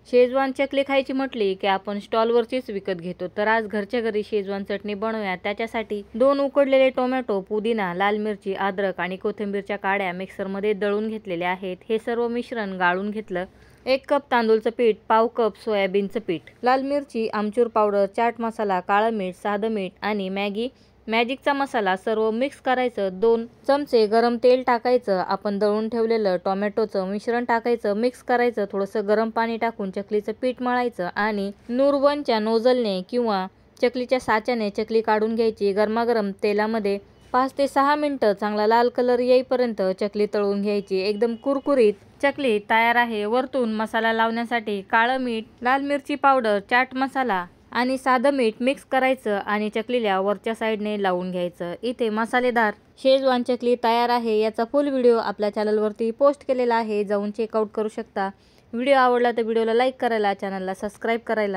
Schezwan चकली खायची म्हटली की आपण स्टॉलवरचीच विकत घेतो, तर आज घरच्या घरी शेजवान चटणी बनवूया। त्याच्यासाठी 2 उकडलेले टोमॅटो, पुदिना, लाल मिरची, अद्रक आणि कोथिंबीरच्या काड्या मिक्सरमध्ये दळून घेतलेले आहेत। हे सर्व मिश्रण गाळून घेतलं। 1 कप तांदूळचं पीठ, पाव कप सोयाबीनचं पीठ, लाल मिरची, आमचूर पावडर, चाट मसाला, काळं मीठ, साधं मीठ आणि मॅजिकचा मसाला सर्व मिक्स करायचं। 2 चमचे गरम तेल टाकायचं। आपण दळून ठेवलेलं टोमॅटोचं मिश्रण टाकायचं, मिक्स करायचं। थोडंसं गरम पाणी टाकून चकलीचं पीठ मळायचं आणि नूरवनच्या नोझलने किंवा चकलीच्या साच्याने चकली काढून घ्यायची। गरमागरम तेलामध्ये 5 ते 6 मिनिटं चांगला लाल कलर येईपर्यंत चकली तळून घ्यायची। एकदम कुरकुरीत चकली तयार आहे। वरतून मसाला लावण्यासाठी काळं मीठ, लाल मिरची पावडर, चाट मसाला आणि साधं मीठ मिक्स करायचं आणि चकलीला वरच्या साईडने लावून घ्यायचं। इथे मसालेदार शेजवान चकली तयार आहे। याचा फुल व्हिडिओ आपल्या चॅनलवरती पोस्ट केलेला आहे, जाऊन चेकआउट करू शकता। व्हिडिओ आवडला तर व्हिडिओला लाईक करायला, चॅनलला सबस्क्राईब करायला